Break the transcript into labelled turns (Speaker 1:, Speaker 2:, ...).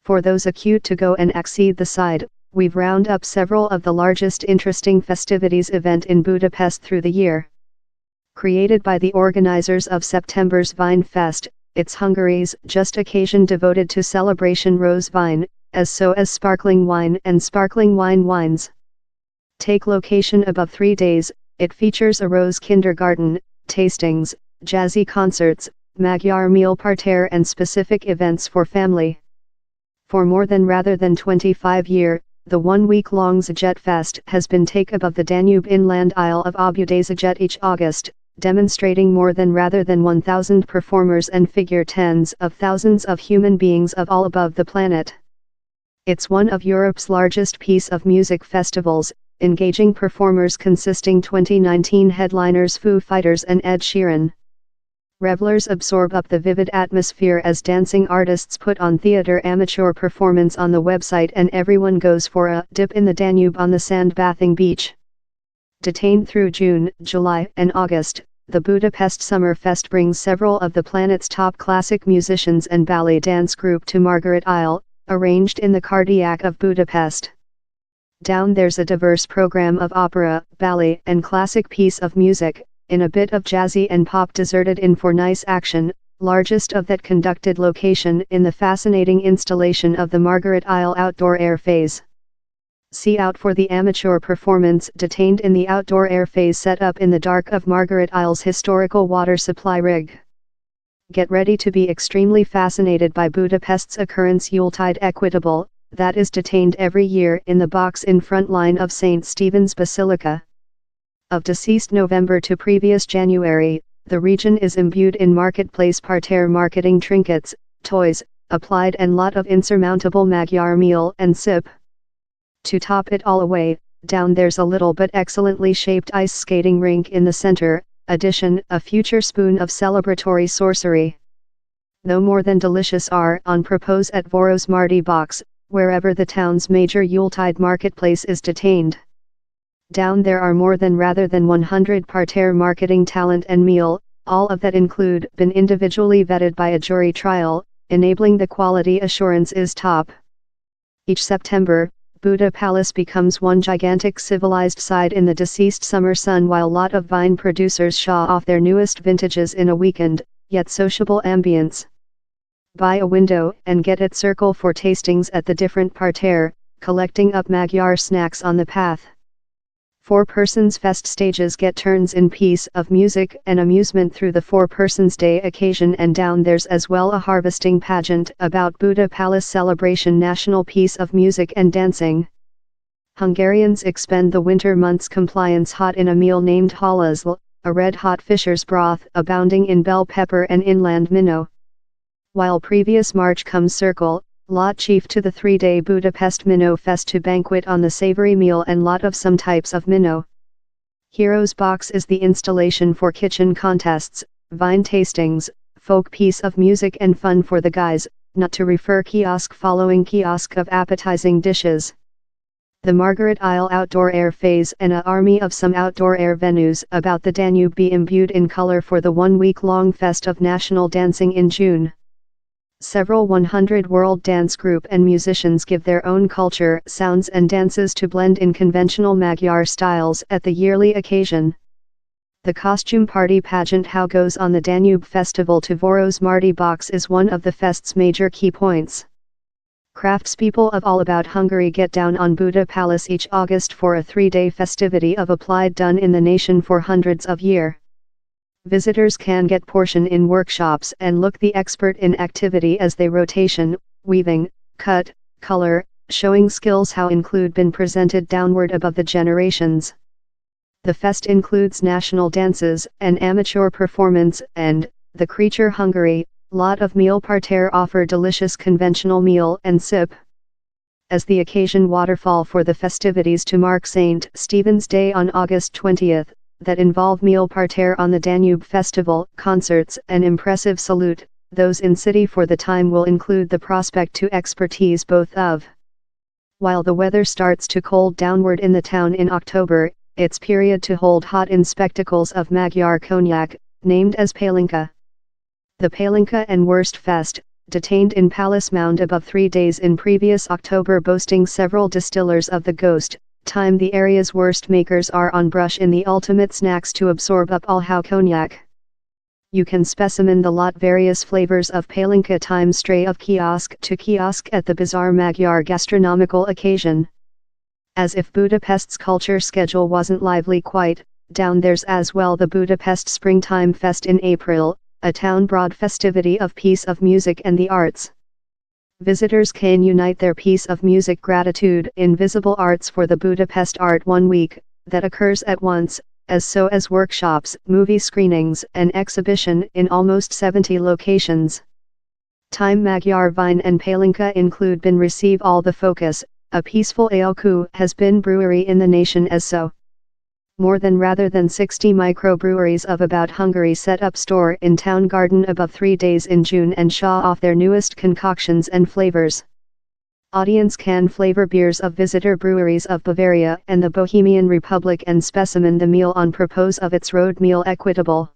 Speaker 1: For those acute to go and exceed the side, we've round up several of the largest interesting festivities event in Budapest through the year. Created by the organizers of September's Vine Fest, it's Hungary's just occasion devoted to celebration rose vine, as so as sparkling wine and sparkling wine wines. Take location above 3 days, it features a rose kindergarten, tastings, jazzy concerts, Magyar meal parterre and specific events for family. For more than rather than 25 years, the 1-week-long Zajet Fest has been take above the Danube inland Isle of Abu Zajet each August, demonstrating more than rather than 1,000 performers and figure tens of thousands of human beings of all above the planet. It's one of Europe's largest piece of music festivals, engaging performers consisting 2019 headliners Foo Fighters and Ed Sheeran. Revelers absorb up the vivid atmosphere as dancing artists put on theater amateur performance on the website, and everyone goes for a dip in the Danube on the sand-bathing beach. Detained through June, July, and August, the Budapest Summer Fest brings several of the planet's top classic musicians and ballet dance group to Margaret Isle, arranged in the cardiac of Budapest. Down there's a diverse program of opera, ballet, and classic piece of music, in a bit of jazzy and pop deserted in for nice action, largest of that conducted location in the fascinating installation of the Margaret Isle Outdoor Air Phase. See out for the amateur performance detained in the outdoor air phase set up in the dark of Margaret Isle's historical water supply rig. Get ready to be extremely fascinated by Budapest's occurrence Yuletide Equitable, that is detained every year in the box in front line of St. Stephen's Basilica. Of deceased November to previous January, the region is imbued in marketplace parterre marketing trinkets, toys, applied and lot of insurmountable Magyar meal and sip. To top it all away, down there's a little but excellently shaped ice skating rink in the center, addition a future spoon of celebratory sorcery. Though more than delicious are on propose at Voros Marty Box, wherever the town's major Yuletide marketplace is detained. Down there are more than rather than 100 parterre marketing talent and meal, all of that include been individually vetted by a jury trial, enabling the quality assurance is top. Each September, Buda Palace becomes one gigantic civilized side in the deceased summer sun, while lot of vine producers show off their newest vintages in a weekend, yet sociable ambience. Buy a window and get it circle for tastings at the different parterre, collecting up Magyar snacks on the path. 4 persons fest stages get turns in piece of music and amusement through the 4 persons day occasion, and down there's as well a harvesting pageant about Buda Palace celebration national piece of music and dancing. Hungarians expend the winter months compliance hot in a meal named halazl, a red-hot fisher's broth abounding in bell pepper and inland minnow. While previous March comes circle, lot chief to the 3-day Budapest Minnow Fest to banquet on the savory meal and lot of some types of minnow. Heroes Box is the installation for kitchen contests, vine tastings, folk piece of music and fun for the guys, not to refer kiosk following kiosk of appetizing dishes. The Margaret Isle Outdoor Air Phase and a army of some outdoor air venues about the Danube be imbued in color for the 1-week-long fest of national dancing in June. Several 100 world dance group and musicians give their own culture, sounds and dances to blend in conventional Magyar styles at the yearly occasion. The costume party pageant How Goes on the Danube Festival to Voros Marty Box is one of the fest's major key points. Craftspeople of all about Hungary get down on Buda Palace each August for a 3-day festivity of applied done in the nation for hundreds of years. Visitors can get portion in workshops and look the expert in activity as they rotation, weaving, cut, color, showing skills how include been presented downward above the generations. The fest includes national dances, an amateur performance, and, the creature Hungary, lot of meal parterre offer delicious conventional meal and sip. As the occasion waterfall for the festivities to mark St. Stephen's Day on August 20th, that involve meal parterre on the Danube Festival, concerts and impressive salute, those in city for the time will include the prospect to expertise both of. While the weather starts to cold downward in the town in October, it's period to hold hot in spectacles of Magyar cognac, named as Palinka. The Palinka and Wurst Fest, detained in Palace Mound above 3 days in previous October, boasting several distillers of the ghost time. The area's worst makers are on brush in the ultimate snacks to absorb up all how cognac. You can specimen the lot various flavors of palinka time, stray of kiosk to kiosk at the bizarre Magyar gastronomical occasion. As if Budapest's culture schedule wasn't lively quite, down there's as well the Budapest Springtime Fest in April, a town-broad festivity of peace of music and the arts. Visitors can unite their piece of music gratitude in visible arts for the Budapest Art 1 Week, that occurs at once, as workshops, movie screenings and exhibition in almost 70 locations. Time Magyar Vine and Palinka include been receive all the focus. A peaceful ale coup has been brewery in the nation as so. More than rather than 60 microbreweries of about Hungary set up store in Town Garden above 3 days in June and show off their newest concoctions and flavors. Audience can flavor beers of visitor breweries of Bavaria and the Bohemian Republic and specimen the meal on propose of its road meal equitable.